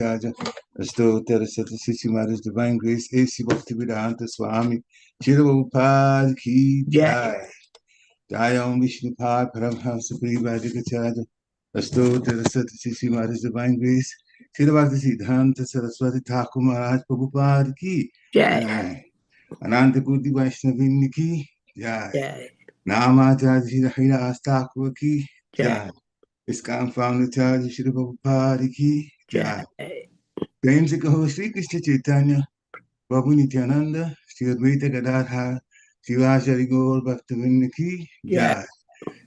Raja, Astotara Satasisi Maharaj Divine Grace, A.C. Bhaktivedanta Swami, Shri Prabhupada Ki Jai. Jai Om Vishnu Pad Paramhamsa Parivajikacharya, Astotara Satasisi Maharaj Divine Grace, Shri Bhaktisiddhanta Saraswati Thakur Maharaj Prabhupada Ki Jai. Ananta Koti Vaishnavini Ki Jai. Namacharya Shri Haridas Thakur Ki Jai. ISKCON Founder Charge Shri Prabhupada Ki Jai. प्रेम से कहो श्री कृष्ण चैतन्य प्रभु नित्यानंद श्री अद्वैत गदाधर शिवाचार्य गौर भक्तवृंद की जय।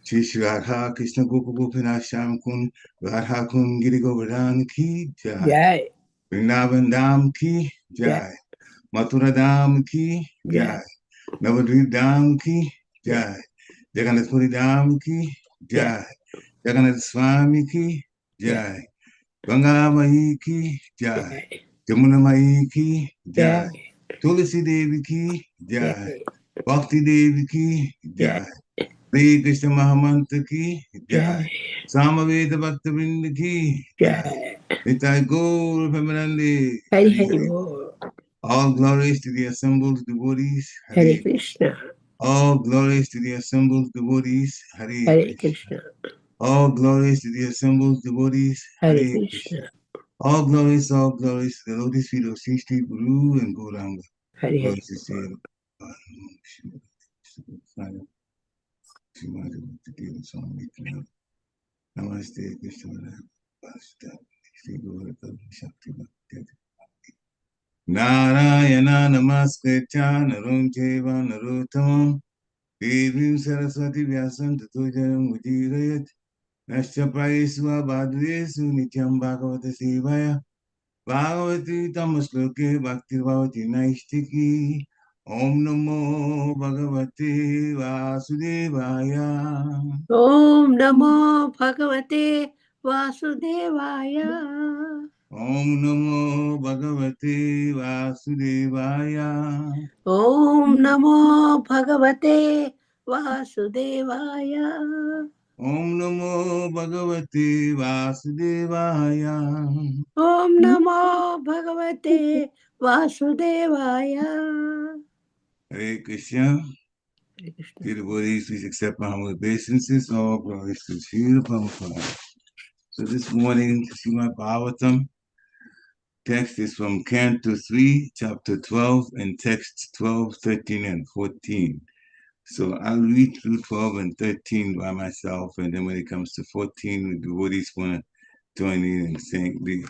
श्री श्री राधा कृष्ण गोप गोपीनाथ श्याम कुंड राधा कुंड गिरि गोवर्धन की जय। वृंदावन धाम की जय। मथुरा धाम की जय। नवद्वीप धाम की जय। जगन्नाथपुरी धाम की जय। जगन्नाथ स्वामी की जय। गंगा मई की जय। जमुना मई की जय। तुलसी देवी की जय। भक्ति देवी की जय। हरे कृष्ण महामंत्र की जय। सामवेद भक्त वृंद की जय। निताय गौर प्रेमानंदे Hari Hari. All glories to the assembled devotees. Hare Krishna. All glories to the assembled devotees. Hare Krishna. All glories to the assembled devotees. Hare Krishna. All glories to the lotus feet of Sri Sri Guru and Gauranga. Glories to Sri Namaste Krishna. Sri Guru Shakti Bhakti. Narayana Namaskritya Narum Cheva Narottamam Devim Saraswati Vyasam Tato Jaram Ujirayat Nasya Praisva Bhadresu Nityam Bhagavata Sevaya Bhagavati Tamasloke Bhakti Bhavati Naistiki Om Namo Bhagavate Vasudevaya. Om Namo Bhagavate Vasudevaya. Om Namo Bhagavate Vasudevaya. Om Namo Bhagavate Vasudevaya. Om Namo Bhagavate Vasudevaya. Om Namo Bhagavate Vasudevaya. Hare Krishna. Hare Krishna. Dear devotees, please accept my humble obeisances. All glories to Srila Prabhupada. So this morning, Srimad Bhagavatam text is from Canto 3, Chapter 12, and texts 12, 13, and 14. So I'll read through 12 and 13 by myself, and then when it comes to 14, the devotees want to join in and sing the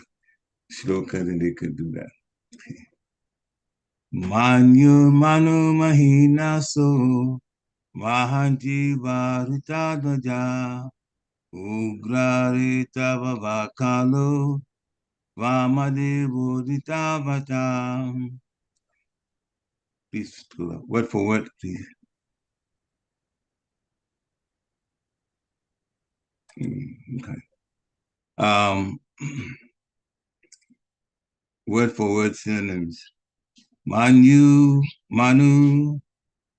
shloka, then they could do that. Okay. Manyu Manu Mahina So Mahanji Varuta Dvaja Ugrarita Vavakalo Vamadevo Ditavata. Please, word for word, please. Okay. Word for word synonyms. Manu,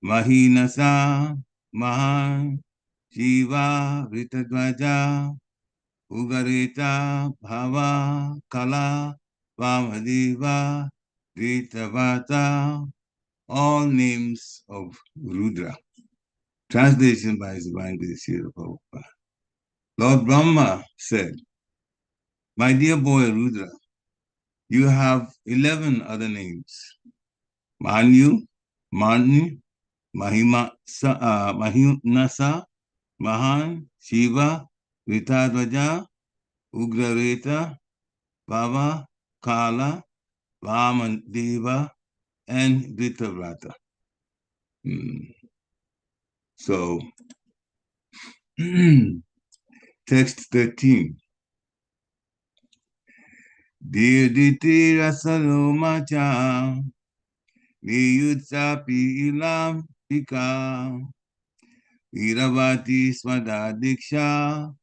Mahinasa, Mahan, Shiva, Ritadvaja, Ugarita, Bhava, Kala, Vamadeva, Ritavata, all names of Rudra. Translation by His Divine Grace Srila Prabhupada. Lord Brahma said, my dear boy Rudra, you have 11 other names. Manu, Mahinasa, Mahan, Shiva, Ritadvaja, Ugrareta, Bhava, Kala, Vamadeva, and Dhritarashtra. So, text 13. Diditi Rasalo Macha, Niyutsapi Ilam Pika, Iravati Swada Diksha,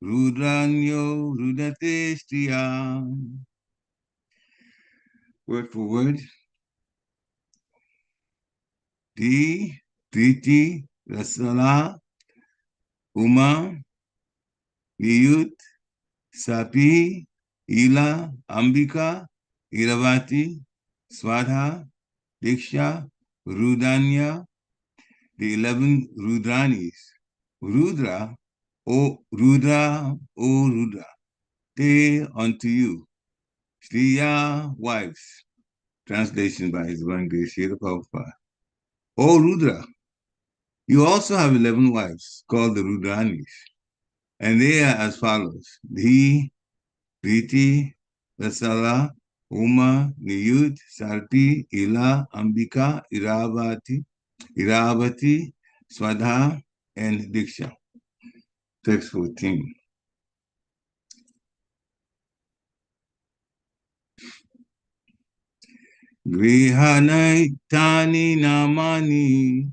Rudranyo Rudate Striya. Word for word. Diti Rasala Uma Niyut Sapi Ila, Ambika, Iravati, Swadha, Diksha, Rudanya, the 11 Rudranis. Rudra, O Rudra, they unto you, Shriya wives. Translation by His Divine Grace, Srila Prabhupada. O Rudra, you also have 11 wives called the Rudranis, and they are as follows: Dhi, Priti, Vasala, Uma, Niyut, Sarpi, Ila, Ambika, Iravati, Swadha, and Diksha. Text 14. Grihanaitani namani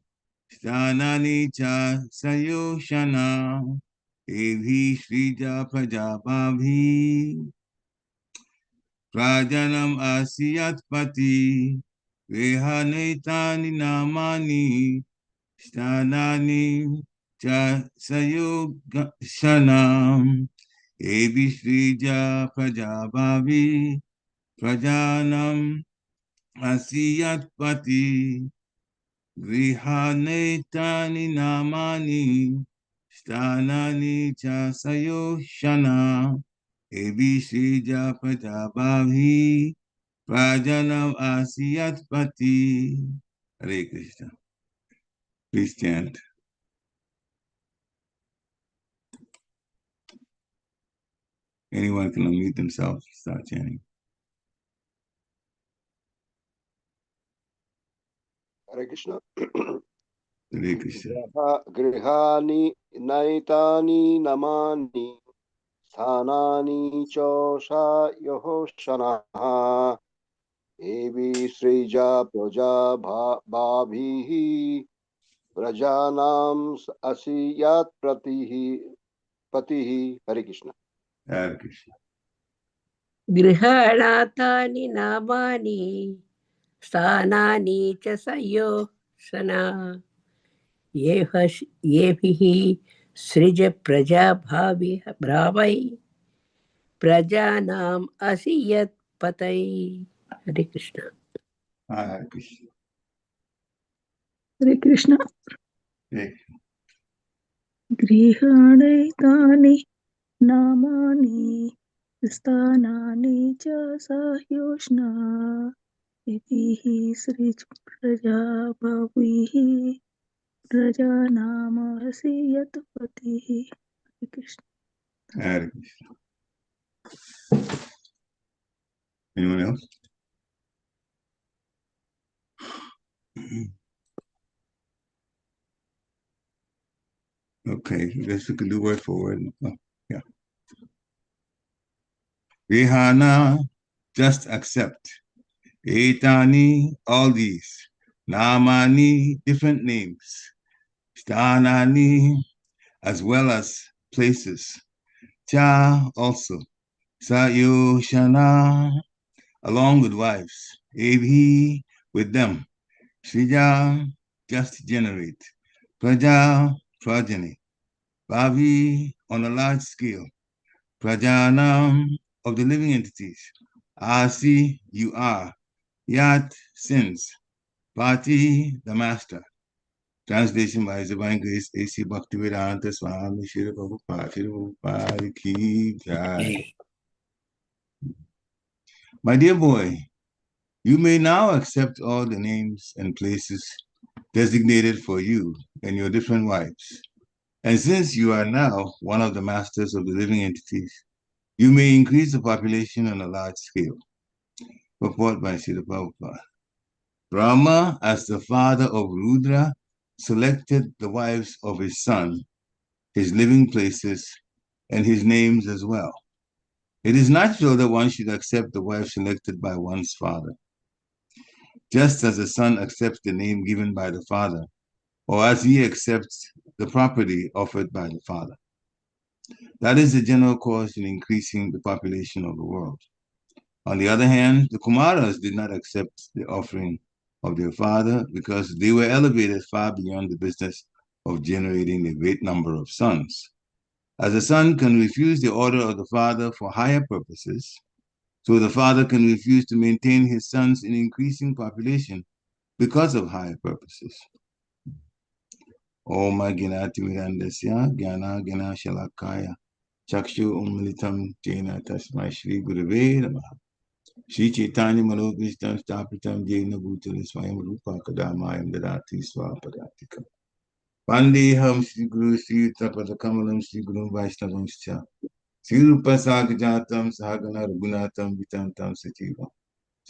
Stanani cha sayoshana Evi shrija prajabhavi Prajanam asiyatpati Grihanaitani namani Stanani cha sayoshana Evi shrija prajabhavi Prajanam asiyatpati Grihanetani namani Stanani cha sayoshana Ebishija prajabhavi Prajanam asiyatpati. Hare Krishna. Please chant. Anyone can unmute themselves, start chanting. Hare Krishna. Hare Krishna. Grihani naitani namani sthanani chosha yohoshana evi srija praja bhabhihi prajanam asiyat patihi. Hare Krishna. Hare Krishna. गृहाणातानि नामानि स्थानानि च संयोषना येभिः सृज भावै प्रजानाम् असि यत्पतै. हरे Krishna. Hare Krishna. हरे Krishna. Hare गृहाणैतानि नामानि स्थानानि च सह्योष्णा इतिः सृज प्रजाभविः प्रजानामसि यत्पतिः. हरे Krishna. Hare Krishna. Anyone else? Okay, I guess we can do word for word. Oh, yeah. Vihana, just accept. Etani, all these. Namani, different names. Stanani, as well as places. Cha, also. Sayushana, along with wives. Evi, with them. Shrija, just generate. Praja, progeny. Bhavi, on a large scale. Prajanam, of the living entities. Asi, you are. Yat, sins. Pati, the master. Translation by His Divine Grace, A.C. Bhaktivedanta Swami Srila Prabhupada Ki Jai. My dear boy, you may now accept all the names and places designated for you and your different wives. And since you are now one of the masters of the living entities, you may increase the population on a large scale. Purport by Srila Prabhupada. Brahma, as the father of Rudra, selected the wives of his son, his living places, and his names as well. It is natural that one should accept the wife selected by one's father, just as the son accepts the name given by the father, or as he accepts the property offered by the father. That is the general course in increasing the population of the world. On the other hand, the Kumaras did not accept the offering of their father because they were elevated far beyond the business of generating a great number of sons. As the son can refuse the order of the father for higher purposes, so the father can refuse to maintain his sons in increasing population because of higher purposes. Om Ginati Mirandasya Gyana Gina Shalakaya Chakshu Umlitam Jena Tasmai Shri Gurave Namaha Shri Chaitanya Manokrishtam Stapitam Jena Bhutala Swayam Rupa Kadamayam Dadati Swapadatika Pandeham Shri Guru Sri Tapada Kamalam Shri Guru Vaishnavam Scha Shri Rupa Sagajatam Sahagana Raghunatam Vitantam Sachivam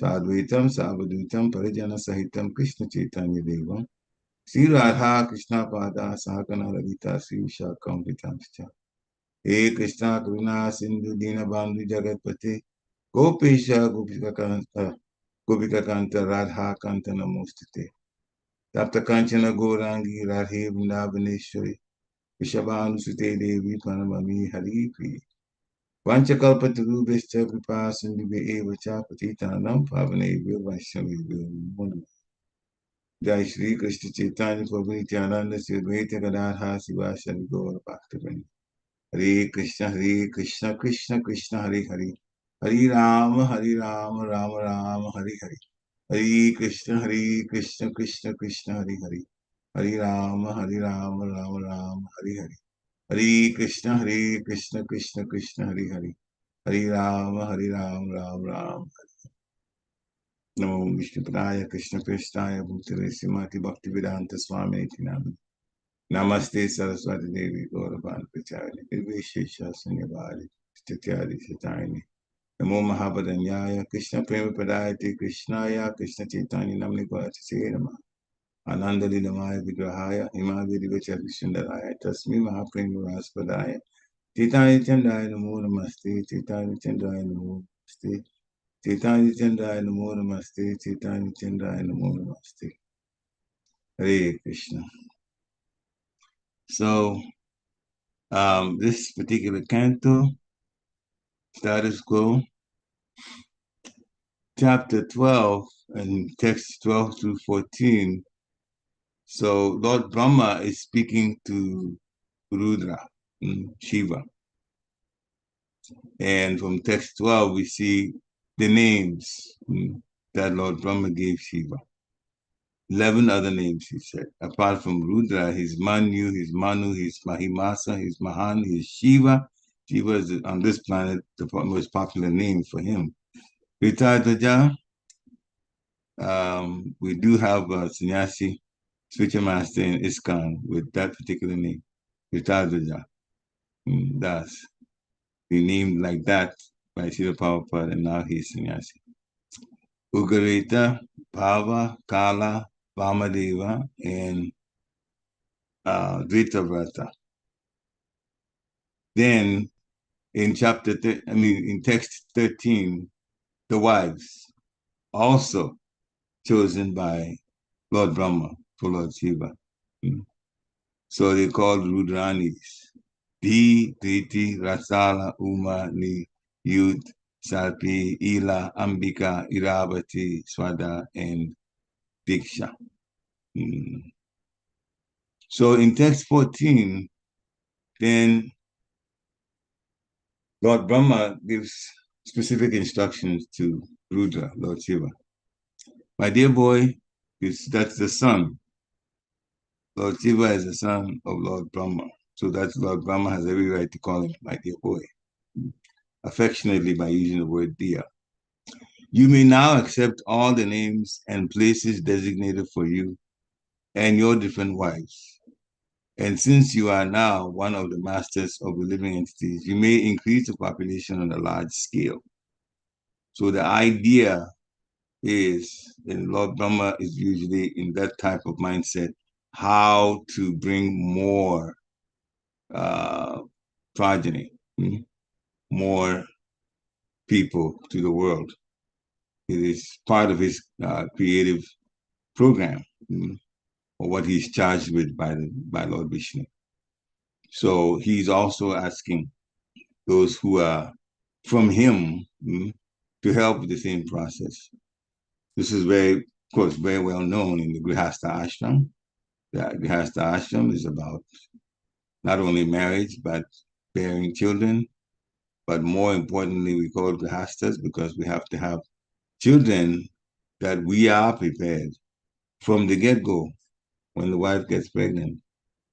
Sadvaitam Savadvitam Parijana Sahitam Krishna Chaitanya Devam Sri Radha Krishna Pada Sahakana Radhita Sri Shakam Vitamscha He Krishna Karuna Sindhu Dina Bandhu Jagatpate Gopesha Gopika Kanta Radha Kanta Namostate Tapta Kanchana Gorangi Radhe Vrindavaneshwari Vishabhanu Sute Devi Panamami Hari Pri Vanchakalpatarubhescha Kripa Sindhubhe Evacha Patitanam Pavanebhyo Vaishnavibhyo Jai Shri Krishna Chaitanya Prabhu Nityananda Sri Advaita Gadadhar Sivasari Gaura Bhaktivinoda Hare Krishna Krishna Krishna Hare Hare Hare Rama Rama Rama Hare Hare Hare Krishna Krishna Krishna Hare Hare Hare Rama Rama Rama Hare Hare Hare Krishna Krishna Krishna Hare Hare Hare Rama Rama Rama Namo Vishnupadaya Krishna Prestaya Bhutale Srimati Bhaktivedanta Swami Nityananda Namaste Saraswati Devi Gauravan Pachari Nirvishesha Sanyavari Stityadi Sataini Namo Mahabhadanyaya Krishna Prema Padayate Krishnaya Krishna Chaitanya Namni Bharati Nama Ananda Lilamaya Vigrahaya Himaviri Vachari Sundaraya Tasmi Mahaprema Raspadaya Chaitanya Chandaya Namo Namaste Chaitanya Chandaya Namo Namaste Chaitanya Chandaya Namo Namaste Chaitanya Chandaya Namo Namaste Hare Krishna. So this particular canto, status quo, chapter 12 and text 12 through 14. So Lord Brahma is speaking to Rudra, Shiva. And from text 12, we see the names that Lord Brahma gave Shiva. 11 other names, he said. Apart from Rudra, his Manu, his Manu, his Mahimasa, his Mahan, his Shiva. Shiva is on this planet the most popular name for him. Ritadaja, we do have a sannyasi, spiritual master in ISKCON with that particular name, Ritadaja. That's the name like that by Srila Prabhupada, and now he's sannyasi. Ugarita, Bhava, Kala, Vamadeva, and Dvitavrata. Then in in text 13, the wives also chosen by Lord Brahma for Lord Shiva. So they called Rudranis. Di, Diti, Rasala, Uma, Ni, Yud, Sarpi, Ila, Ambika, Iravati, Swada, and Diksha. So in text 14, then Lord Brahma gives specific instructions to Rudra, Lord Shiva. My dear boy, that's the son. Lord Shiva is the son of Lord Brahma. So that's Lord Brahma has every right to call him my dear boy, affectionately by using the word dear. You may now accept all the names and places designated for you and your different wives. And since you are now one of the masters of the living entities, you may increase the population on a large scale. So the idea is, and Lord Brahma is usually in that type of mindset, how to bring more progeny, more people to the world. It is part of his creative program, or what he's charged with by Lord Vishnu. So he's also asking those who are from him to help with the same process. This is of course, very well known in the Grihastha Ashram. The Grihastha Ashram is about not only marriage, but bearing children. But more importantly, we call grihastas because we have to have children that we are prepared from the get-go when the wife gets pregnant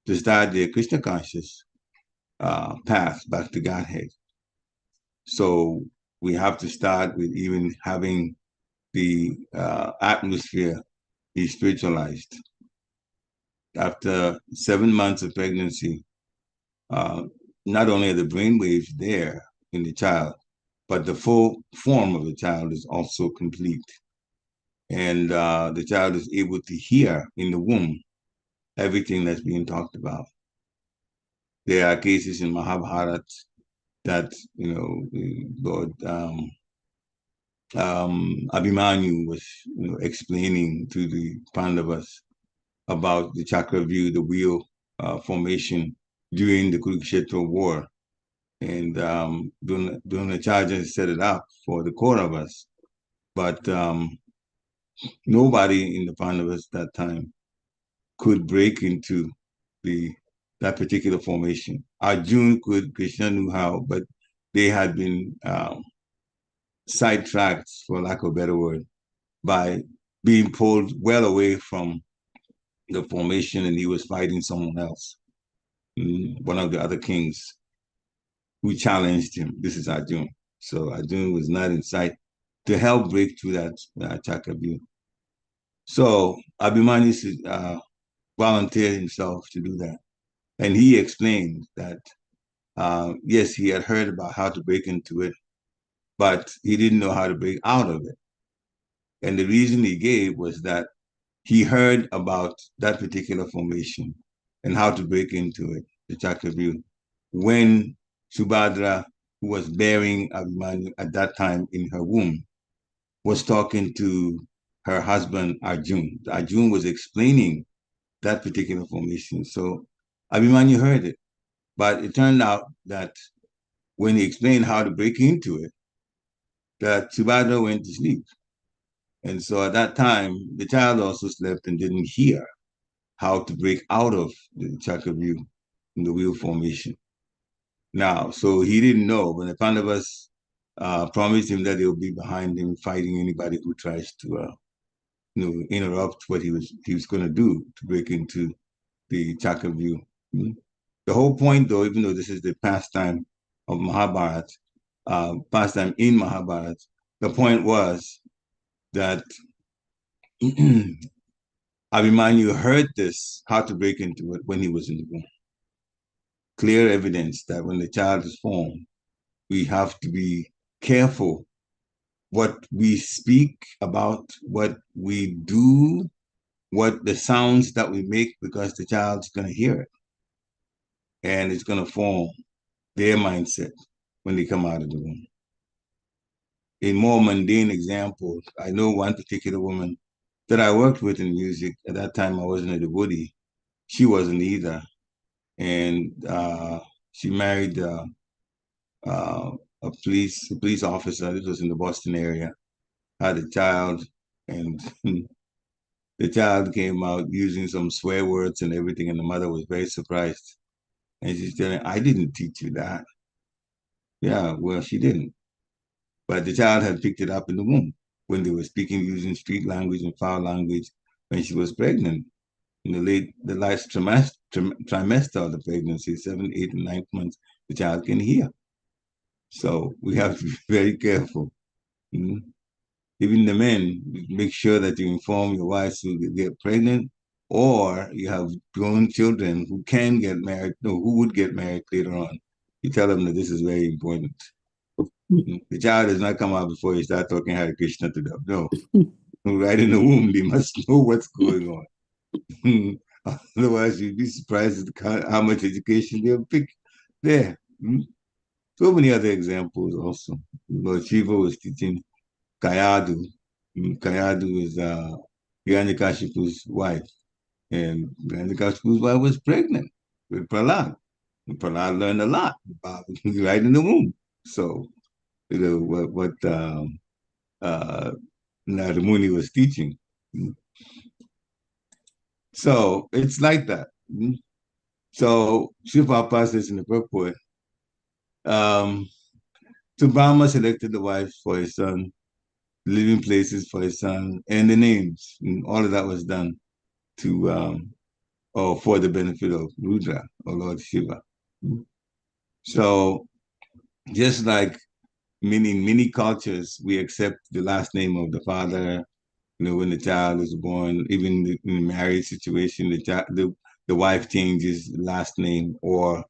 to start their Krishna conscious path back to Godhead. So we have to start with even having the atmosphere be spiritualized. After 7 months of pregnancy, not only are the brain waves there in the child, but the full form of the child is also complete. And the child is able to hear in the womb everything that's being talked about. There are cases in Mahabharata that, Lord Abhimanyu was explaining to the Pandavas about the chakra view, the wheel formation during the Kurukshetra war. And Dronacharya set it up for the Kauravas. But nobody in the Pandavas that time could break into that particular formation. Arjun could, Krishna knew how, but they had been sidetracked, for lack of a better word, by being pulled well away from the formation, and he was fighting someone else, one of the other kings who challenged him. This is Arjun. So Arjun was not in sight to help break through that chakra view. So Abhimanyu volunteered himself to do that. And he explained that, yes, he had heard about how to break into it, but he didn't know how to break out of it. And the reason he gave was that he heard about that particular formation and how to break into it, the chakra view, when Subhadra, who was bearing Abhimanyu at that time in her womb, was talking to her husband Arjun. Arjun was explaining that particular formation. So Abhimanyu heard it. But it turned out that when he explained how to break into it, that Subhadra went to sleep. And so at that time, the child also slept and didn't hear how to break out of the chakra view in the wheel formation. Now, so he didn't know when the Pandavas promised him that they would be behind him fighting anybody who tries to interrupt what he was going to do to break into the chakra view. The whole point, though, even though this is the pastime of Mahabharata, pastime in Mahabharata, the point was that Abhimanyu heard this, how to break into it, when he was in the womb. Clear evidence that when the child is formed, we have to be careful what we speak about, what we do, what the sounds that we make, because the child's going to hear it. And it's going to form their mindset when they come out of the womb. In more mundane examples, I know one particular woman that I worked with in music. At that time, I wasn't a devotee. She wasn't either. And she married a police officer. This was in the Boston area. Had a child, and the child came out using some swear words and everything, and the mother was very surprised. And she's telling, I didn't teach you that. Yeah, well, she didn't. But the child had picked it up in the womb when they were speaking using street language and foul language when she was pregnant. In the last trimester of the pregnancy, 7, 8, and 9 months, the child can hear. So we have to be very careful. Even the men, make sure that you inform your wives who get pregnant, or you have grown children who can get married, who would get married later on. You tell them that this is very important. The child does not come out before you start talking Hare Krishna to them. No. Right in the womb, they must know what's going on. Otherwise, you'd be surprised at how much education they'll pick there. So many other examples also. Lord Shiva was teaching Kayadu. Kayadu is Hiranyakashipu's wife. And Hiranyakashipu's wife was pregnant with Prahlad. And Prahlad learned a lot about right in the womb. So, what Narada Muni was teaching. So it's like that. So Shiva says in the purport So Brahma selected the wives for his son, living places for his son, and the names. And all of that was done to or for the benefit of Rudra or Lord Shiva. So just like many cultures, we accept the last name of the father. When the child is born, even in the marriage situation, the wife changes last name or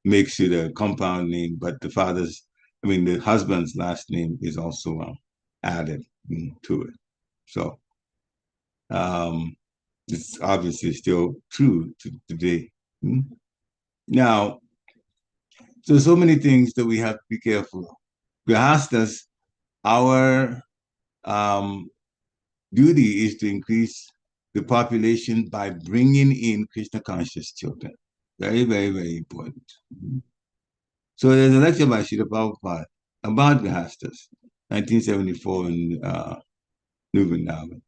makes it a compound name, but the husband's last name is also added to it. So um, it's obviously still true to today. Now, so many things that we have to be careful of. Grahastas, our um, duty is to increase the population by bringing in Krishna conscious children. Very, very, very important. So there's a lecture by Srila Prabhupada about Grihastas, 1974 in New Vrindavan.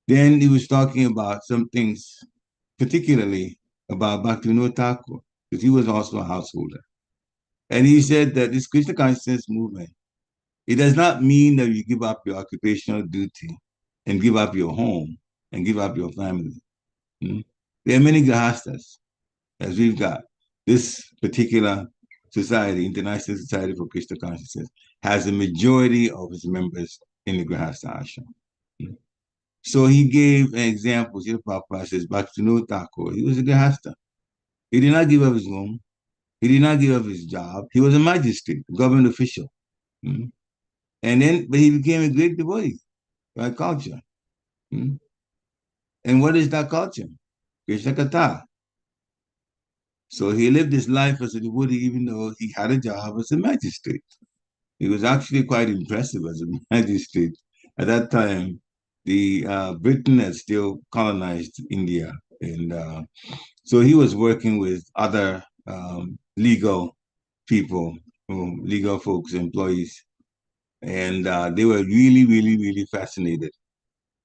Then he was talking about some things, particularly about Bhaktivinoda Thakur, because he was also a householder. And he said that this Krishna consciousness movement, it does not mean that you give up your occupational duty and give up your home and give up your family. There are many Grahastas, as we've got. This particular society, International Society for Krishna Consciousness, has a majority of its members in the Grahasta ashram. So he gave an example. Srila Prabhupada says, Bhaktivinoda Thakur, he was a Grahasta. He did not give up his home. He did not give up his job. He was a magistrate, a government official. But he became a great devotee by culture. And what is that culture? Krishna Katha. So he lived his life as a devotee, even though he had a job as a magistrate. He was actually quite impressive as a magistrate. At that time, the Britain had still colonized India, and so he was working with other legal people, legal folks, employees, and they were really, really, really fascinated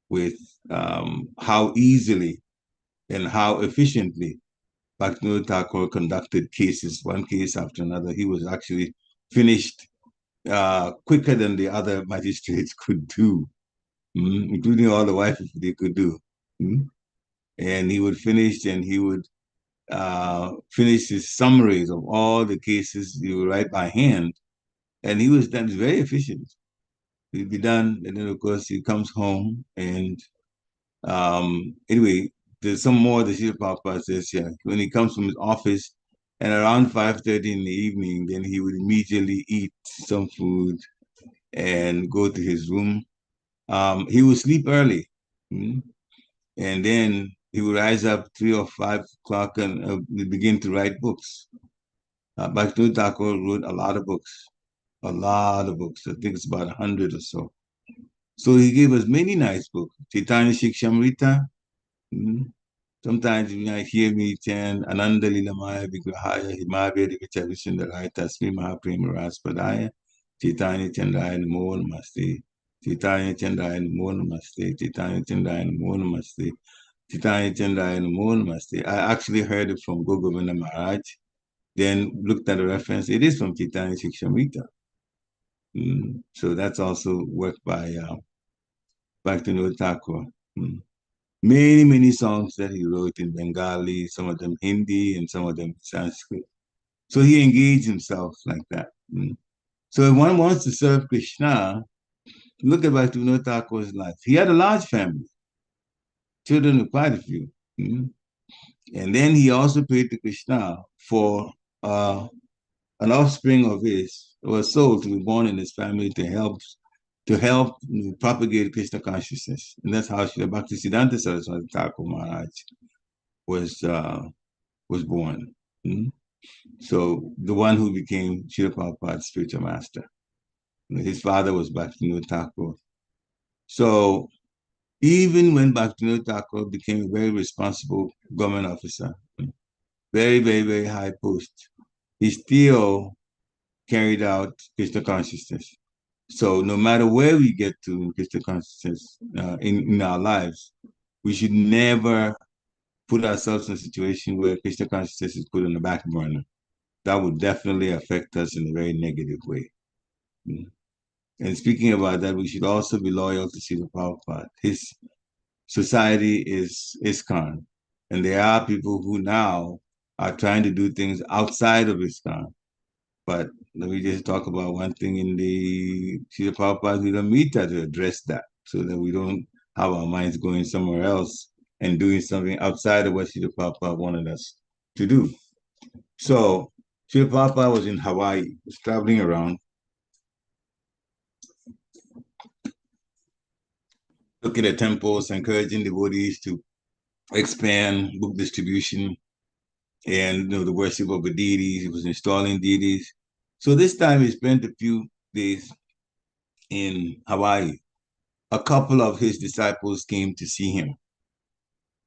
with how easily and how efficiently Bhaktivinoda Thakur conducted cases, one case after another. He was actually finished quicker than the other magistrates could do, including all the wife they could do. And he would finish and he would finish his summaries of all the cases he would write by hand. And he was done very efficient. He'd be done, and then of course he comes home and anyway, there's some more the Srila Prabhupada says here. When he comes from his office and around 5:30 in the evening, then he would immediately eat some food and go to his room. He would sleep early. And then he would rise up 3 or 5 o'clock and begin to write books. Bhaktivinoda Thakur wrote a lot of books. A lot of books. I think it's about 100 or so. So he gave us many nice books. Chaitanya Shikshamrita. Sometimes you might hear me chant Ananda Lilamaya Vigrahaya Himavya Vichavishindaraya Tasmi Mahaprema Raspadaya Chaitanya Chandaya Namo Namaste Chaitanya Chandaya Namo Namaste Chaitanya Chandaya Namo Namaste Chaitanya Chandaya Namo Namaste. I actually heard it from Gogovinda Maharaj, then looked at the reference. It is from Chaitanya Shikshamrita. So that's also work by Bhaktivinoda Thakur. Many, many songs that he wrote in Bengali, some of them Hindi, and some of them Sanskrit. So he engaged himself like that. So if one wants to serve Krishna, look at Bhaktivinoda Thakur's life. He had a large family, children were quite a few. And then he also prayed to Krishna for an offspring of his, or a soul to be born in his family to help propagate Krishna consciousness. And that's how Srila Bhaktisiddhanta Saraswati Thakur Maharaj was born. So the one who became Srila Prabhupada's spiritual master. His father was Bhaktivinoda Thakur. So even when Bhaktivinoda Thakur became a very responsible government officer, very, very, very high post, he still carried out Krishna consciousness. So no matter where we get to in Krishna consciousness in our lives, we should never put ourselves in a situation where Krishna consciousness is put on the back burner. that would definitely affect us in a very negative way. Mm. And speaking about that, we should also be loyal to Srila Prabhupada. His society is ISKCON, and there are people who now are trying to do things outside of ISKCON. But let me just talk about one thing in the Srila Prabhupada Vidamita to address that, so that we don't have our minds going somewhere else and doing something outside of what Srila Prabhupada wanted us to do. So Srila Prabhupada was in Hawaii, was traveling around, looking at temples, encouraging devotees to expand book distribution and the worship of the deities. He was installing deities. So this time he spent a few days in Hawaii. A couple of his disciples came to see him,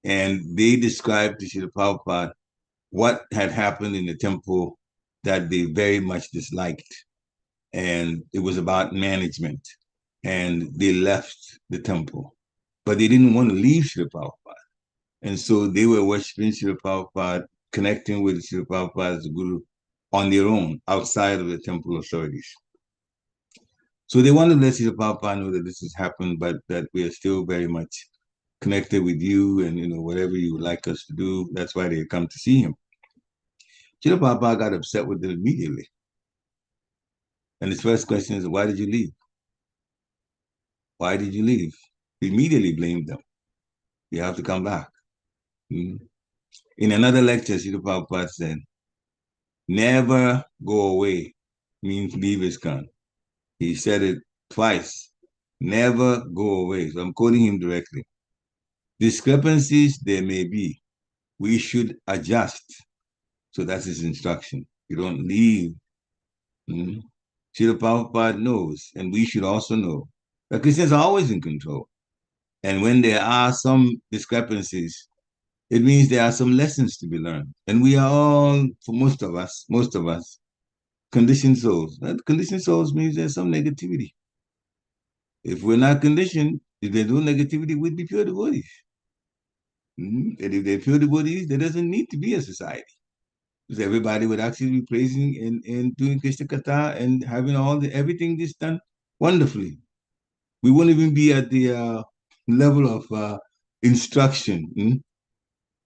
and they described to Srila Prabhupada what had happened in the temple that they very much disliked. And it was about management. And they left the temple. But they didn't want to leave Srila Prabhupada. And so they were worshiping Srila Prabhupada, connecting with Srila Prabhupada as a guru on their own, outside of the temple authorities. So they wanted to let Srila Prabhupada know that this has happened, but that we are still very much connected with you, and whatever you would like us to do. That's why they come to see him. Srila Prabhupada got upset with them immediately. And his first question is, why did you leave? Why did you leave? He immediately blamed them. You have to come back. In another lecture, Srila Prabhupada said, never go away means leave ISKCON. He said it twice. Never go away. So I'm quoting him directly. Discrepancies there may be. We should adjust. So that's his instruction. You don't leave. Srila Prabhupada knows, and we should also know, that Christians are always in control. And when there are some discrepancies, it means there are some lessons to be learned. And we are all, for most of us, conditioned souls. Conditioned souls means there's some negativity. If we're not conditioned, if there's no negativity, we'd be pure devotees. And if they're pure devotees, there doesn't need to be a society. Because everybody would actually be praising and doing Krishna Katha and having everything just done wonderfully. We won't even be at the level of instruction,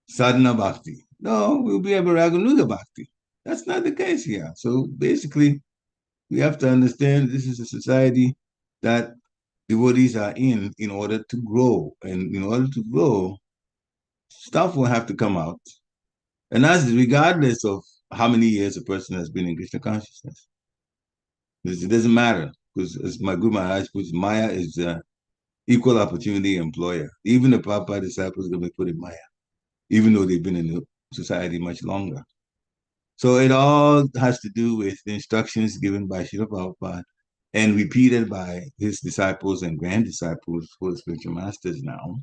sadhana bhakti. No, we'll be at Raganuga bhakti. That's not the case here. So basically, we have to understand this is a society that devotees are in order to grow. And in order to grow, stuff will have to come out. And that's regardless of how many years a person has been in Krishna consciousness. It doesn't matter, because as my Guru Maharaj puts, Maya is equal opportunity employer. Even the Prabhupada disciples are going to be put in Maya, even though they've been in the society much longer. So it all has to do with the instructions given by Srila Prabhupada and repeated by his disciples and grand disciples who are spiritual masters now.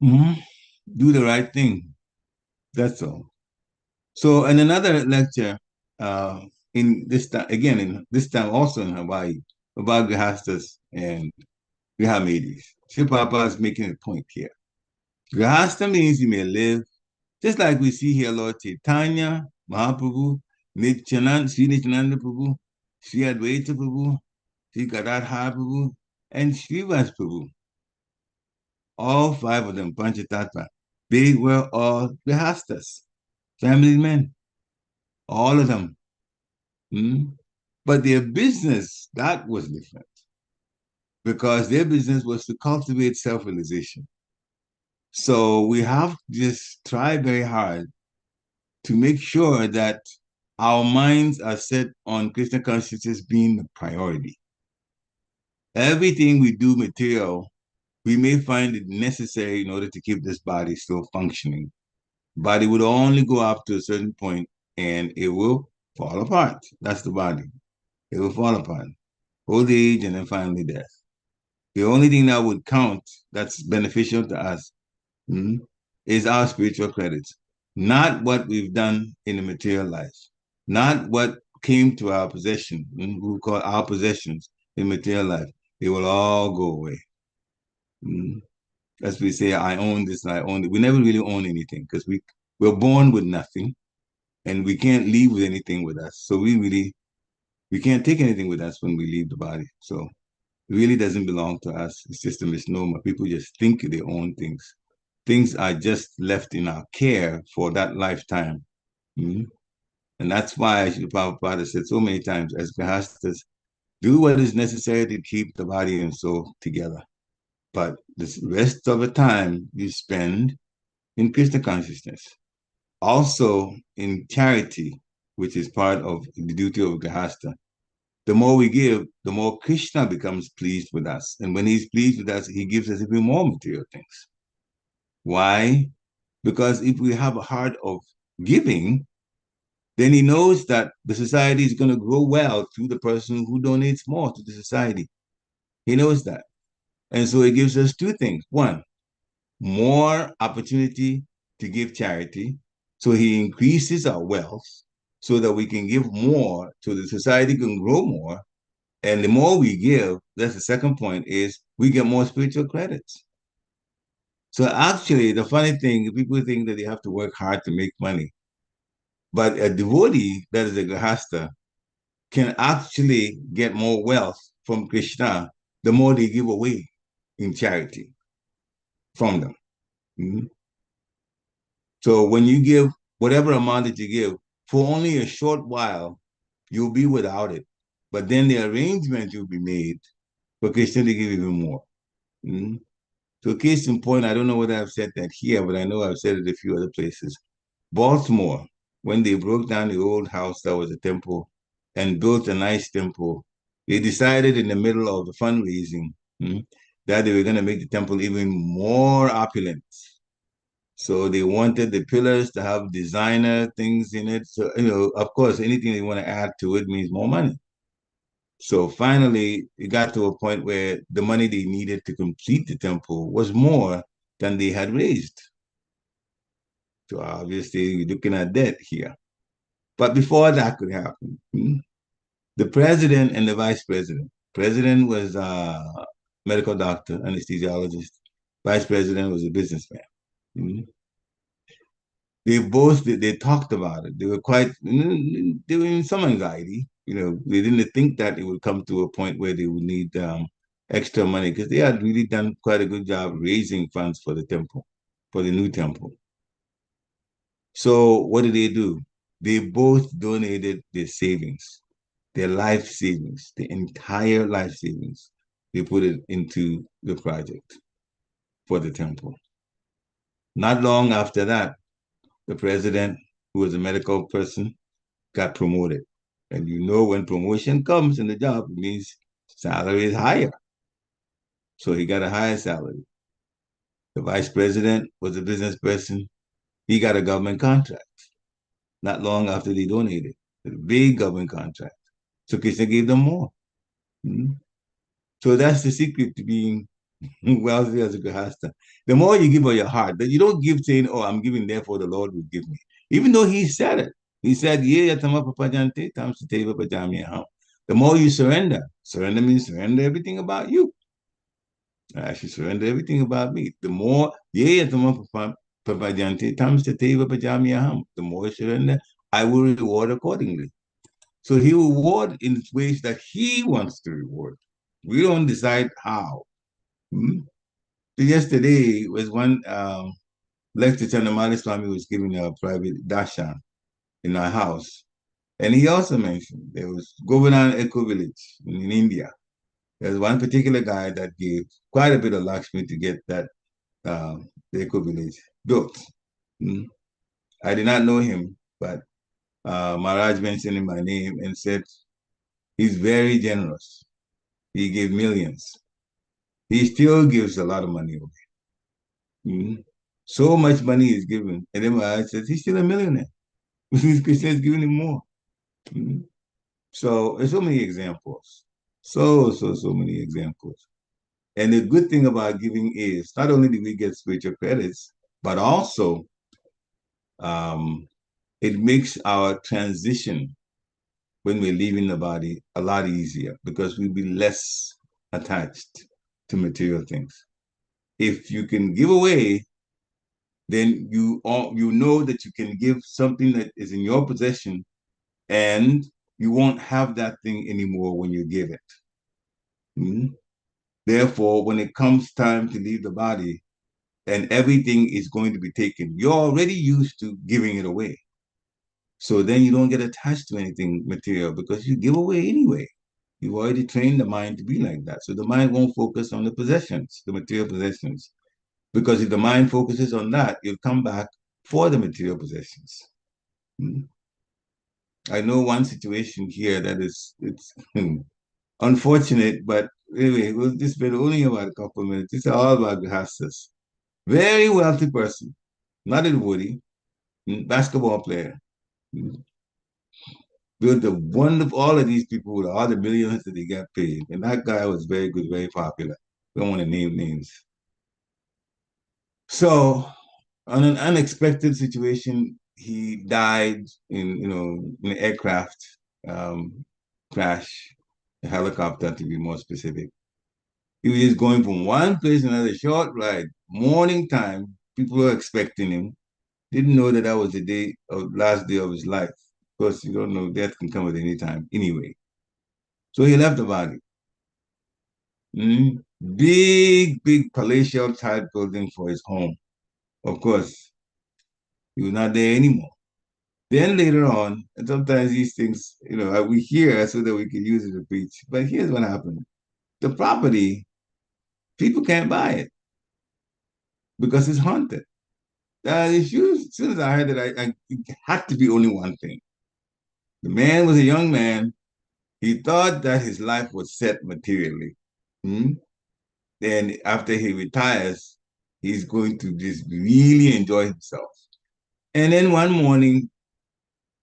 Do the right thing. That's all. So in another lecture, in this time also in Hawaii, about Grihastas and Grihamedis, Sri Prabhupada is making a point here. Grihasta means you may live, just like we see here, Lord Chaitanya, Mahaprabhu, Sri Nityananda Prabhu, Sri Advaita Prabhu, Sri Gadadhar Prabhu, and Srivas Prabhu. All five of them, Panchatattva, they were all Grihastas, family men, all of them. But their business, that was different, because their business was to cultivate self-realization. So we have to just try very hard to make sure that our minds are set on Krishna consciousness being the priority. Everything we do material, we may find it necessary in order to keep this body still functioning, but it would only go up to a certain point and it will fall apart. That's the body. It will fall apart. Old age and then finally death. The only thing that would count that's beneficial to us is our spiritual credits, not what we've done in the material life, not what came to our possession, we call our possessions in material life. They will all go away. As we say, I own this, I own it. We never really own anything because we're born with nothing. And we can't leave with anything with us. So we can't take anything with us when we leave the body. So it really doesn't belong to us. It's just a misnomer. People just think they own things. Things are just left in our care for that lifetime. Mm-hmm. And that's why Prabhupada has said so many times, as Grihastas, do what is necessary to keep the body and soul together. But the rest of the time you spend in Krishna consciousness. Also in charity, which is part of the duty of Grihasta. The more we give, the more Krishna becomes pleased with us. And when he's pleased with us, he gives us even more material things. Why? Because if we have a heart of giving, then he knows that the society is going to grow well through the person who donates more to the society. He knows that. And so it gives us two things. One, more opportunity to give charity. So he increases our wealth so that we can give more, so the society can grow more. And the more we give, that's the second point, is we get more spiritual credits. So actually, the funny thing, people think that they have to work hard to make money. But a devotee that is a grihasta can actually get more wealth from Krishna the more they give away in charity from them. Mm-hmm. So when you give whatever amount that you give, for only a short while, you'll be without it. But then the arrangement will be made for Krishna to give even more. Mm-hmm. So case in point, I don't know whether I've said that here, but I know I've said it a few other places. Baltimore, when they broke down the old house that was a temple and built a nice temple, they decided in the middle of the fundraising that they were going to make the temple even more opulent. So they wanted the pillars to have designer things in it. So, of course, anything they want to add to it means more money. So finally, it got to a point where the money they needed to complete the temple was more than they had raised. So obviously, you're looking at debt here. But before that could happen, the president and the vice president was a medical doctor, anesthesiologist. Vice president was a businessman. They talked about it. They were they were in some anxiety. They didn't think that it would come to a point where they would need extra money because they had really done quite a good job raising funds for the temple, for the new temple. So what did they do? They both donated their savings, their life savings, the entire life savings. They put it into the project for the temple. Not long after that, the president, who was a medical person, got promoted. And when promotion comes in the job, it means salary is higher. So he got a higher salary. The vice president was a business person. He got a government contract not long after they donated. A big government contract. So Krishna gave them more. Mm-hmm. So that's the secret to being wealthy as a grihasta. The more you give of your heart, that you don't give saying, "Oh, I'm giving, therefore the Lord will give me." Even though He said it, He said, "Yeah, the more you surrender means surrender everything about you. I should surrender everything about me. The more, the more you surrender, I will reward accordingly. So He will reward in ways that He wants to reward. We don't decide how. So yesterday was one lecture Chandamali Swami was giving a private darshan in our house. And he also mentioned there was Govardhan Eco Village in India. There's one particular guy that gave quite a bit of Lakshmi to get that the Eco Village built. I did not know him, but Maharaj mentioned in my name and said he's very generous. He gave millions. He still gives a lot of money away. So much money is given. And then Maharaj says he's still a millionaire. Krishna is giving him more. So there's so many examples. So many examples. And the good thing about giving is not only do we get spiritual credits, but also it makes our transition when we're leaving the body a lot easier because we'll be less attached to material things. If you can give away, then you know that you can give something that is in your possession, and you won't have that thing anymore when you give it. Hmm? Therefore, when it comes time to leave the body and everything is going to be taken, you're already used to giving it away. So then you don't get attached to anything material because you give away anyway. You've already trained the mind to be like that. So the mind won't focus on the possessions, the material possessions. Because if the mind focuses on that, you'll come back for the material possessions. Hmm. I know one situation here that it's unfortunate, but anyway, we'll just spend only about a couple of minutes. It's all about Grihastas. Very wealthy person, not in Woody, basketball player. Built a wonderful, all of these people with all the millions that they got paid. And that guy was very good, very popular. We don't want to name names. So, on an unexpected situation, he died in an aircraft crash, a helicopter to be more specific. He was just going from one place to another, short ride, morning time. People were expecting him. Didn't know that was the last day of his life. Of course, you don't know, death can come at any time anyway. So he left the body. Big, big palatial type building for his home. Of course, he was not there anymore. Then later on, and sometimes these things, we hear so that we can use it to preach. But here's what happened. The property, people can't buy it because it's haunted. As soon as I heard that, it had to be only one thing. The man was a young man. He thought that his life was set materially. Then after he retires, he's going to just really enjoy himself. And then one morning,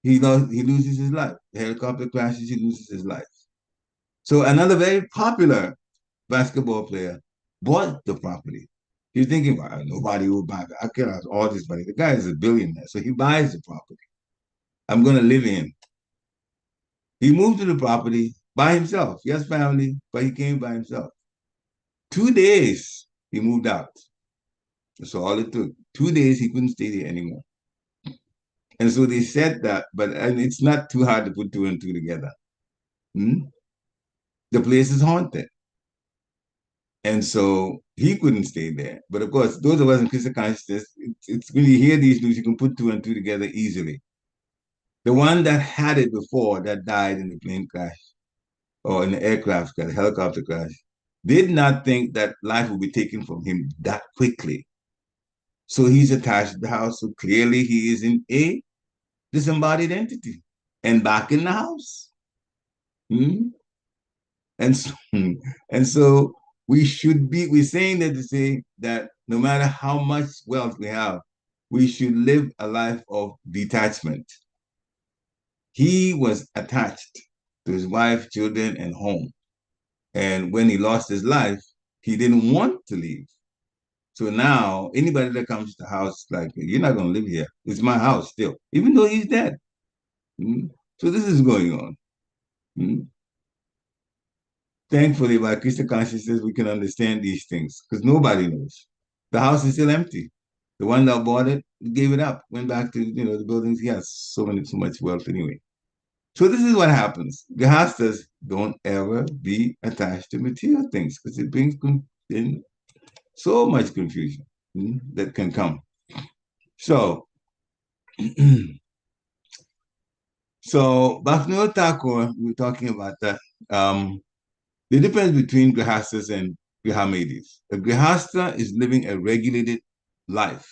he loses his life. The helicopter crashes, he loses his life. So another very popular basketball player bought the property. He's thinking, well, nobody will buy it. I can have all this money. The guy is a billionaire, so he buys the property. I'm going to live in. He moved to the property by himself. He has family, but he came by himself. 2 days, he moved out. That's all it took. 2 days, he couldn't stay there anymore. And so they said that, and it's not too hard to put two and two together. The place is haunted. And so he couldn't stay there. But of course, those of us in Christian consciousness, it's when you hear these news, you can put two and two together easily. The one that had it before, that died in the plane crash or in the aircraft crash, helicopter crash, did not think that life would be taken from him that quickly. So he's attached to the house. So clearly he is in a disembodied entity and back in the house. And so we're saying that to say that no matter how much wealth we have, we should live a life of detachment. He was attached to his wife, children, and home. And when he lost his life, he didn't want to leave. So now anybody that comes to the house, like, you're not going to live here. It's my house still, even though he's dead. So this is going on. Thankfully, by Krishna consciousness, we can understand these things because nobody knows. The house is still empty. The one that bought it gave it up, went back to the buildings. He has so much wealth anyway. So this is what happens. Grihastas don't ever be attached to material things because it brings in so much confusion that can come. So, Bhaktivinoda Thakur, we were talking about that. The difference between Grihastas and Grihamedis. A Grihasta is living a regulated life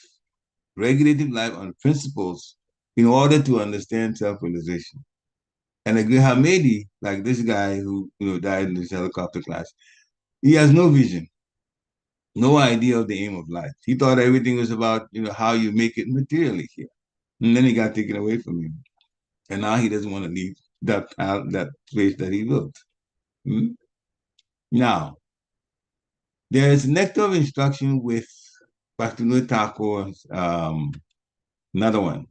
on principles in order to understand self-realization. And a Grihamedi, like this guy who died in this helicopter crash, he has no vision, no idea of the aim of life. He thought everything was about how you make it materially here. And then he got taken away from him. And now he doesn't want to leave that place that he built. Now, there's nectar of instruction with Bhaktivinoda Thakur's another one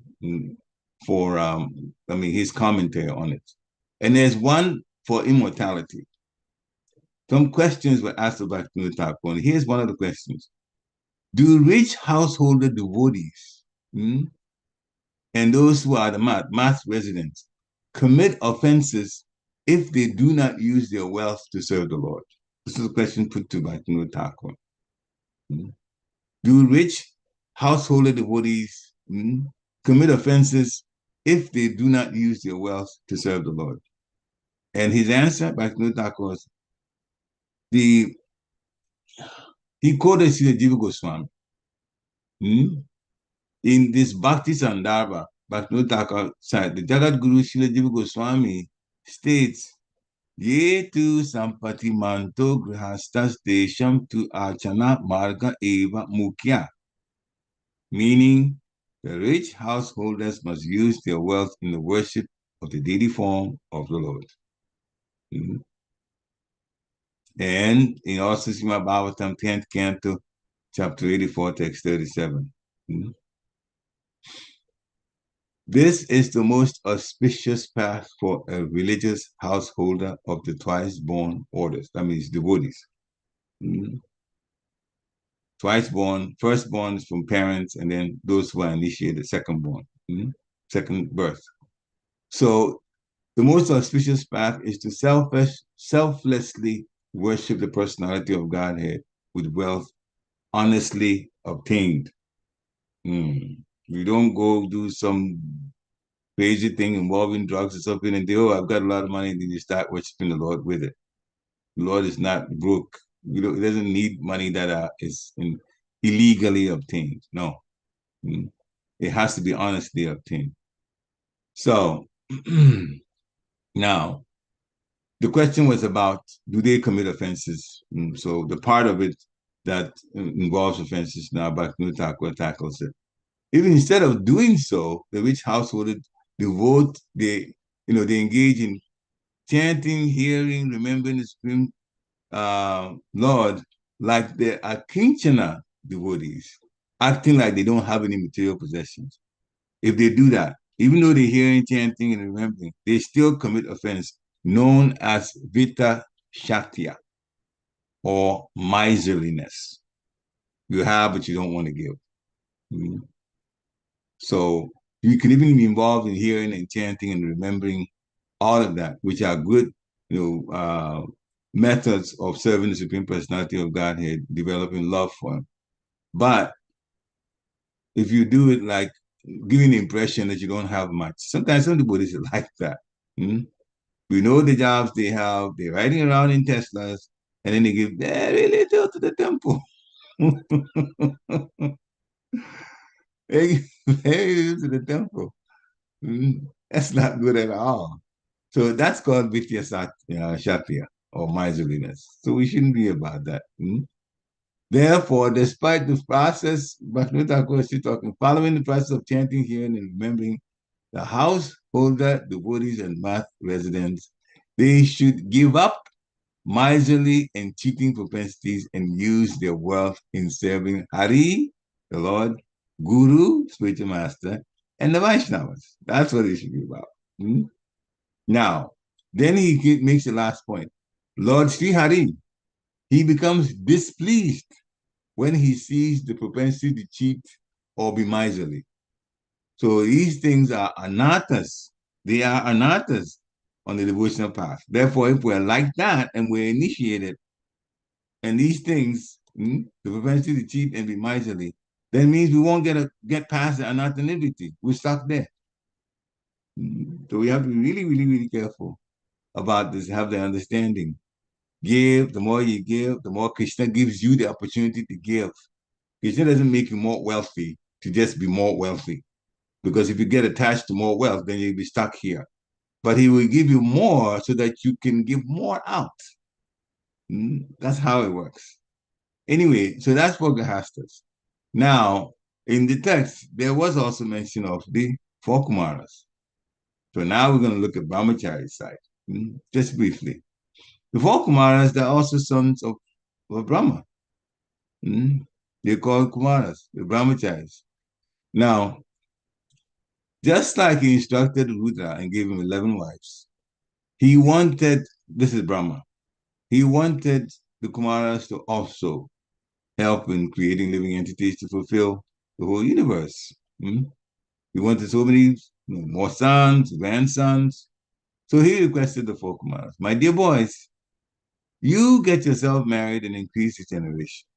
for his commentary on it. And there's one for immortality. Some questions were asked of Bhaktivinoda Thakur, and here's one of the questions. Do rich householder devotees and those who are the math residents commit offenses if they do not use their wealth to serve the Lord? This is a question put to Bhaktivinoda Thakur. Do rich householder devotees commit offenses if they do not use their wealth to serve the Lord? And his answer, Bhaktivinoda Thakur, was he quoted Srila Jiva Goswami. In this Bhakti Sandarbha, Bhaktivinoda Thakur said, the Jagat Guru Srila Jiva Goswami states, Ye tu sampati manto grihastas desham tu achana marga eva mukhya. Meaning, the rich householders must use their wealth in the worship of the deity form of the Lord. And in also Srimad Bhagavatam 10th Canto, chapter 84, text 37. This is the most auspicious path for a religious householder of the twice-born orders. That means devotees. Twice-born, first-born is from parents, and then those who are initiated, second-born, second birth. So the most auspicious path is to selflessly worship the personality of Godhead with wealth honestly obtained. You don't go do some crazy thing involving drugs or something and oh, I've got a lot of money, and then you start worshiping the Lord with it. The Lord is not broke. He doesn't need money that is illegally obtained. No. It has to be honestly obtained. So now, the question was about, do they commit offenses? So the part of it that involves offenses, now Bhaktivinoda Thakur tackles it. Even instead of doing so, the rich householder they engage in chanting, hearing, remembering the Supreme Lord like they are Kinchana devotees, acting like they don't have any material possessions. If they do that, even though they're hearing, chanting, and remembering, they still commit offense known as Vita Shakya, or miserliness. You have, but you don't want to give. So you can even be involved in hearing and chanting and remembering all of that, which are good, methods of serving the Supreme Personality of Godhead, developing love for Him. But if you do it like giving the impression that you don't have much, sometimes some devotees are like that. We know the jobs they have, they're riding around in Teslas, and then they give very little to the temple. Very little to the temple. That's not good at all. So that's called Vidya Shakya, or miserliness. So we shouldn't be about that. Therefore, despite the process, Bhaktivinoda Thakur is still talking, following the process of chanting, hearing, and remembering, the householder, devotees, and math residents, they should give up miserly and cheating propensities and use their wealth in serving Hari, the Lord, Guru, spiritual master, and the Vaishnavas. That's what it should be about. Now, then he makes the last point. Lord Sri Hari, he becomes displeased when he sees the propensity to cheat or be miserly. So these things are anatas. They are anatas on the devotional path. Therefore, if we're like that and we're initiated, and these things, the propensity to cheat and be miserly, that means we won't get past the anatanivity. We're stuck there. So we have to be really, really, really careful about this, have the understanding. Give, the more you give, the more Krishna gives you the opportunity to give. Krishna doesn't make you more wealthy to just be more wealthy. Because if you get attached to more wealth, then you'll be stuck here. But he will give you more so that you can give more out. That's how it works. Anyway, so that's for Grihastas. Now, in the text, there was also mention of the four Kumaras. So now we're going to look at Brahmachari's side, just briefly. The four Kumaras, they're also sons of Brahma. They're called Kumaras, the Brahmacharis. Now, just like he instructed Rudra and gave him 11 wives, he wanted, this is Brahma, he wanted the Kumaras to also help in creating living entities to fulfill the whole universe. He wanted so many more sons, grandsons. So he requested the four Kumaras, my dear boys, you get yourself married and increase the generation.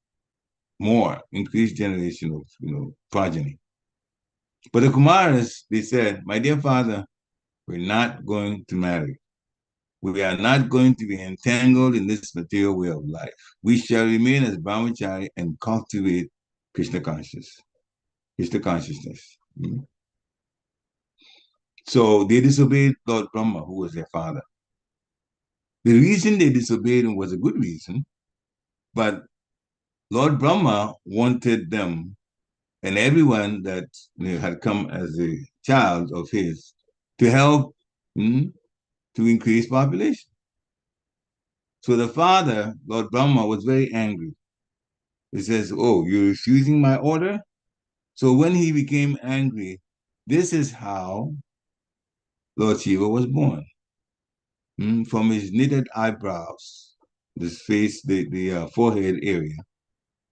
More, increased generation of progeny. But the Kumaras, they said, my dear father, we're not going to marry. We are not going to be entangled in this material way of life. We shall remain as brahmachari and cultivate Krishna consciousness. So they disobeyed Lord Brahma, who was their father. The reason they disobeyed him was a good reason, but Lord Brahma wanted them and everyone that had come as a child of his to help to increase population. So the father, Lord Brahma, was very angry. He says, oh, you're refusing my order? So when he became angry, this is how Lord Shiva was born. From his knitted eyebrows, this face, the forehead area,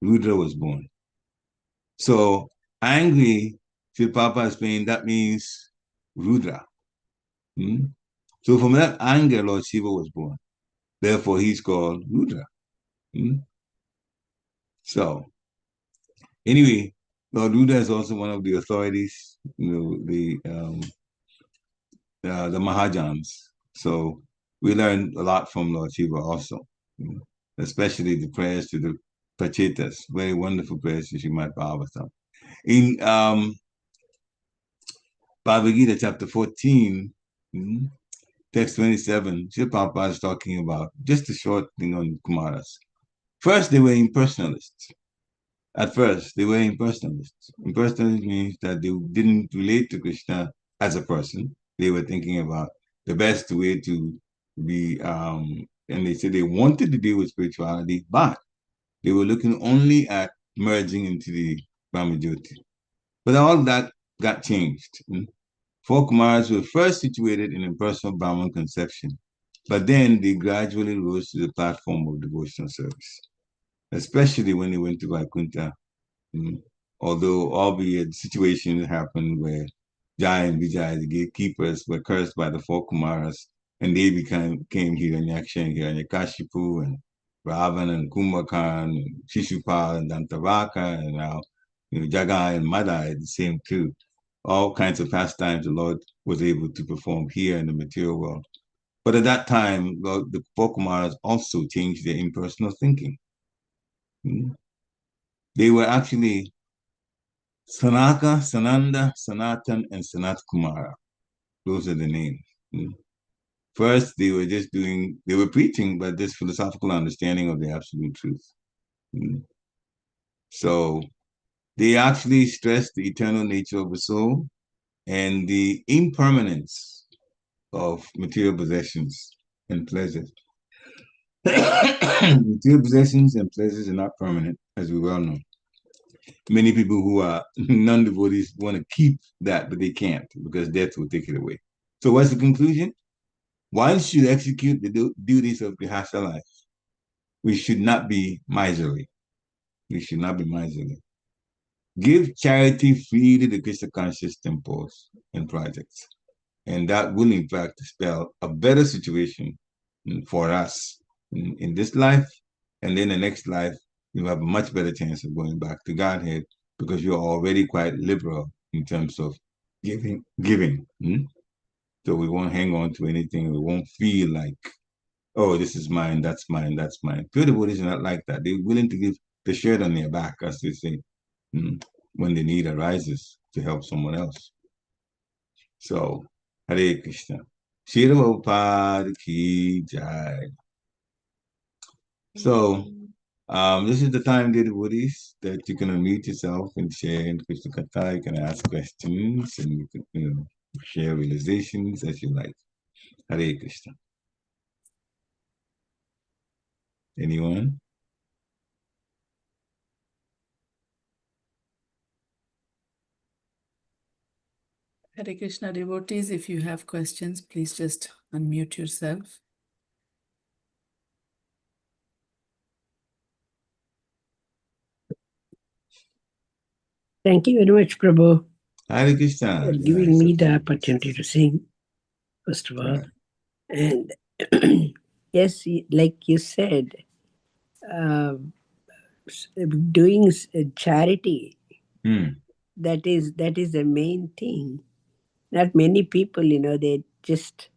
Rudra was born. So angry, Sri Papa is saying that means Rudra. So from that anger, Lord Shiva was born. Therefore, he's called Rudra. So anyway, Lord Rudra is also one of the authorities, the Mahajans. So we learn a lot from Lord Shiva also, especially the prayers to the Pachetas, very wonderful prayers to Srimad Bhagavatam. In Bhagavad Gita chapter 14, text 27, Sri Prabhupada is talking about just a short thing on Kumaras. First, they were impersonalists. At first, they were impersonalists. Impersonalists means that they didn't relate to Krishna as a person. They were thinking about the best way to be, and they said they wanted to deal with spirituality, but they were looking only at merging into the Brahmajyoti. But all that got changed. Four Kumaras were first situated in impersonal Brahman conception, but then they gradually rose to the platform of devotional service, especially when they went to Vaikuntha. Although, albeit situations happened where Jai and Vijay, the gatekeepers, were cursed by the four Kumaras, and they came Hiranyaksha and Hiranyakashipu and Ravan and Kumbhakarn and Shishupal and Dantavaka and now Jagai and Madai, the same too. All kinds of pastimes the Lord was able to perform here in the material world. But at that time, the four Kumaras also changed their impersonal thinking. They were actually Sanaka, Sananda, Sanatan, and Sanat Kumara. Those are the names. First, they were preaching, but this philosophical understanding of the absolute truth. So they actually stressed the eternal nature of the soul and the impermanence of material possessions and pleasures. Material possessions and pleasures are not permanent, as we well know. Many people who are non-devotees want to keep that, but they can't because death will take it away. So what's the conclusion? One should execute the duties of Grihastha life. We should not be miserly. We should not be miserly. Give charity freely to Krishna conscious temples and projects. And that will, in fact, spell a better situation for us in this life. And then the next life, you have a much better chance of going back to Godhead because you're already quite liberal in terms of giving. So we won't hang on to anything. We won't feel like, oh, this is mine, that's mine, that's mine. Pure devotees are not like that. They're willing to give the shirt on their back, as they say, when the need arises to help someone else. So, Hare Krishna. Shri Prabhupada ki jai. So, this is the time, dear devotees, that you can unmute yourself and share in Krishna Katha. You can ask questions and you can share realizations as you like. Hare Krishna. Anyone? Hare Krishna devotees, if you have questions, please just unmute yourself. Thank you very much, Prabhu, Hare Krishna. for giving me the opportunity to sing, first of all. And yes, like you said, doing charity, that is the main thing. Not many people, they just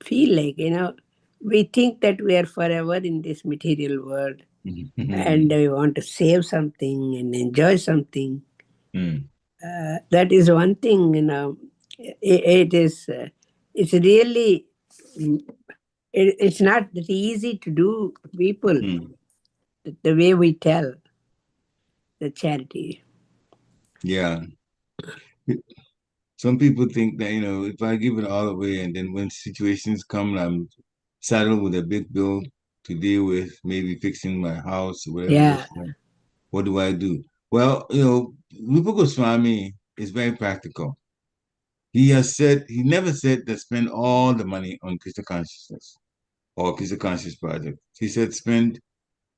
feel like, we think that we are forever in this material world and we want to save something and enjoy something. That is one thing, it's really, it's not that easy to do, people, the way we tell the charity. Yeah. Some people think that, if I give it all away and then when situations come, I'm saddled with a big bill to deal with, maybe fixing my house or whatever. Yeah. What do I do? Well, Rupa Goswami is very practical. He never said to spend all the money on Krishna consciousness or Krishna conscious project. He said spend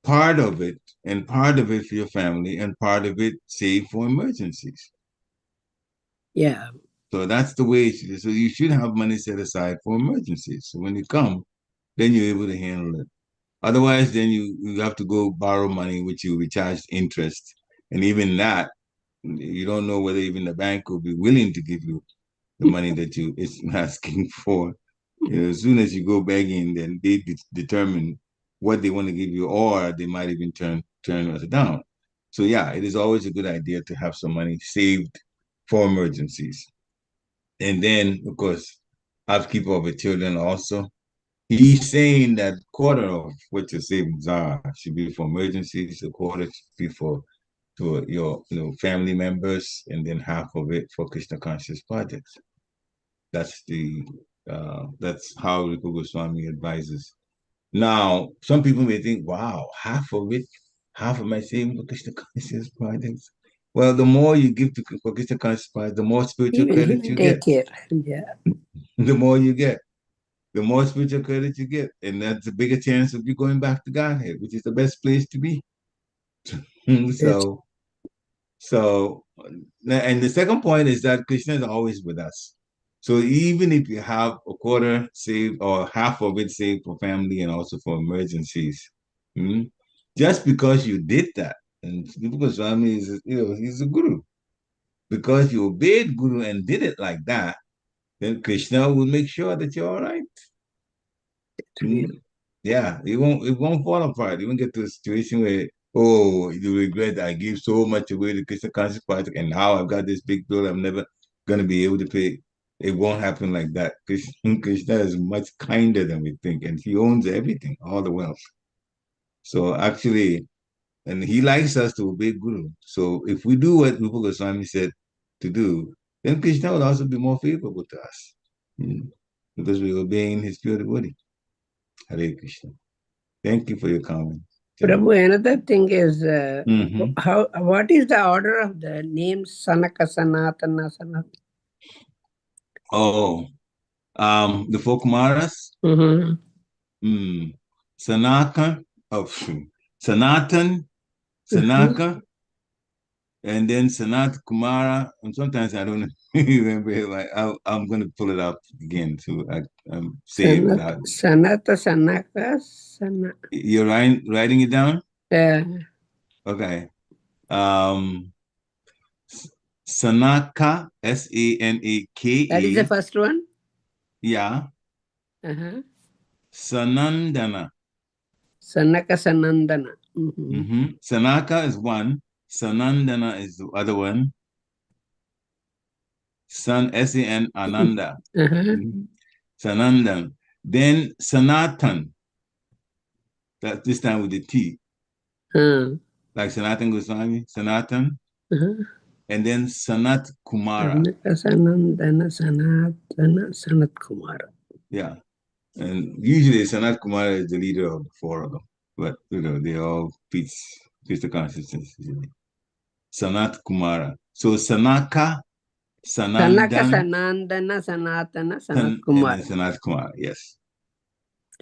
part of it and part of it for your family and part of it save for emergencies. Yeah. So that's the way it should be. So you should have money set aside for emergencies. So when you come, then you're able to handle it. Otherwise, then you have to go borrow money, which you will be charged interest. And even that, you don't know whether even the bank will be willing to give you the money that you is asking for. As soon as you go begging, then they determine what they want to give you, or they might even turn it down. So yeah, it is always a good idea to have some money saved for emergencies. And then, of course, upkeep of the children also. He's saying that quarter of what your savings are should be for emergencies, a quarter should be for your family members, and then half of it for Krishna conscious projects. That's how Rupa Goswami advises. Now, some people may think, wow, half of my savings for Krishna conscious projects. Well, the more you give to Krishna conscious projects, the more spiritual credit you get. Take care. Yeah. The more you get, the more spiritual credit you get. And that's a bigger chance of you going back to Godhead, which is the best place to be. So, and the second point is that Krishna is always with us. So even if you have a quarter saved or half of it saved for family and also for emergencies, just because you did that, and because Swami is, he's a guru. Because you obeyed Guru and did it like that, then Krishna will make sure that you're all right. Yeah, it won't fall apart. You won't get to a situation where, oh, you regret I gave so much away to Krishna Conscious Project and now I've got this big bill I'm never gonna be able to pay. It won't happen like that. Krishna is much kinder than we think, and he owns everything, all the wealth. So actually, and he likes us to obey Guru. So if we do what Rupa Goswami said to do, then Krishna will also be more favorable to us. Because we're obeying his pure devotee. Hare Krishna. Thank you for your comment. Prabhu, another thing is, what is the order of the names Sanaka, Sanatana, Sanat? Oh, the four Kumaras? Sanaka, Sanatan, Sanaka, and then Sanat Kumara. And sometimes I don't remember. Like I'm going to pull it up again to say it without. Sanata, Sanaka, Sanat. You're writing it down? Yeah. Okay. Sanaka, Sanaka. That is the first one? Yeah. Sanandana. Sanaka, Sanandana. Sanaka is one. Sanandana is the other one. San, Ananda. Sanandan. Then Sanatan. That this time with the T. Like Sanatan Goswami, Sanatan. And then Sanat Kumara. Sanandana, Sanatana, Sanat Kumara. Yeah. And usually Sanat Kumara is the leader of the four of them. But, they all preach Krishna consciousness. Sanat Kumara. So Sanaka, Sanandana, Sanatana, Sanat Kumara. And then Sanat Kumara, yes.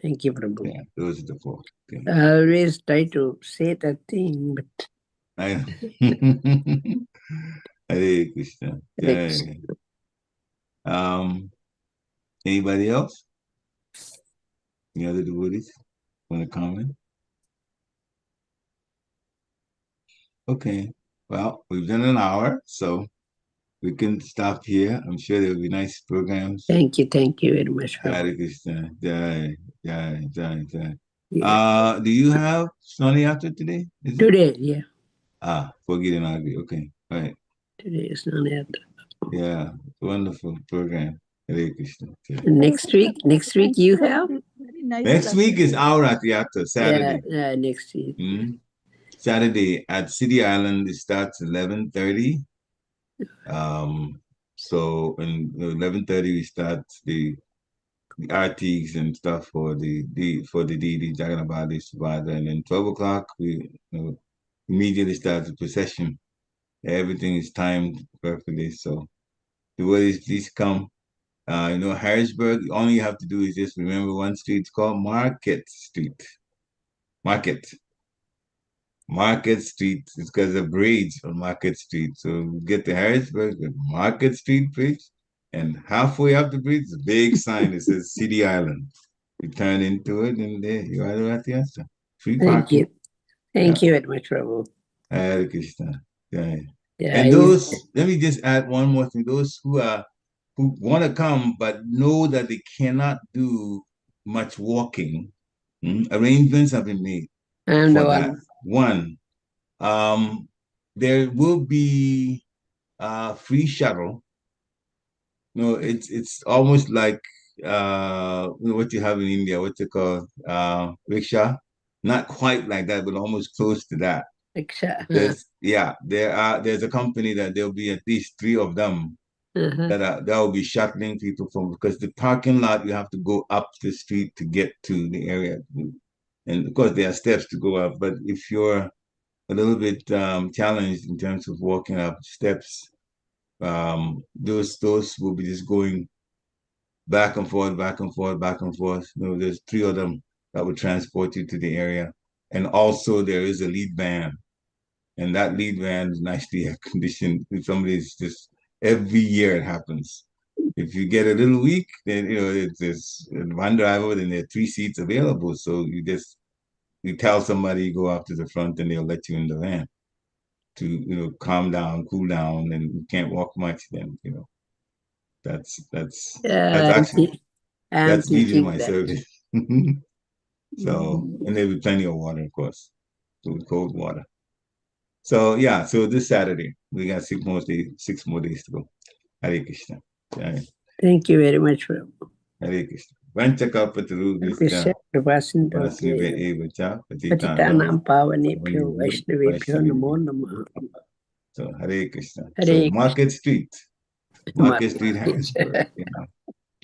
Thank you, Prabhu. Yeah, those are the four. Okay. I always try to say that thing, but I Hare Krishna. Hare Jai. Anybody else? Any other devotees want to comment? Okay. Well, we've done an hour, so we can stop here. I'm sure there will be nice programs. Thank you very much. Hare Krishna. Jai, jai, jai, jai. Yeah. Do you have Snani Yatra today? Today, yeah. Forget and agree. Okay. All right. Today is Snani Yatra. Yeah. Wonderful program. Hare Krishna. Next week you have? Very nice Next week is our Yatra, Saturday. Yeah, next week. Saturday at City Island, it starts 11:30. So in 11:30 we start the artis and stuff for the deity Jagannath Subhadra, and then 12 o'clock we immediately start the procession. Everything is timed perfectly. So the devotees, please come. Harrisburg, all you have to do is just remember one street. It's called Market Street. Market Street. It's because of bridge on Market Street. So you get to Harrisburg, the Market Street bridge, and halfway up the bridge, a big sign that says City Island. You turn into it, and there you are at the answer. Free parking. Thank you very much, Prabhu. Hare Krishna. Yeah. Yeah, let me just add one more thing. Those who want to come but know that they cannot do much walking, arrangements have been made for that. One, there will be a free shuttle. No, it's almost like what you have in India, what they call rickshaw. Not quite like that, but almost close to that. Rickshaw. There's a company that there'll be at least 3 of them that will be shuttling people from, because the parking lot, you have to go up the street to get to the area. And of course there are steps to go up, but if you're a little bit challenged in terms of walking up steps, those will be just going back and forth, back and forth, back and forth. There's 3 of them that will transport you to the area. And also there is a lead van. And that lead van is nicely air conditioned. Somebody's just, every year it happens. If you get a little weak, then it's one driver, then there are 3 seats available. So you tell somebody, you go up to the front and they'll let you in the van to calm down, cool down, and you can't walk much. Then that's actually that's needed in my service. So, and there'll be plenty of water, of course, cold water. So yeah, so this Saturday we got 6 more days to go. Hare Krishna. Jai. Thank you very much, Prabhu. Hare Krishna. Vanchakapatru Krishna. Patitanam pavanebhyo Vaishnavebhyo namo namaha. So Hare Krishna. So Market Street, Harrisburg.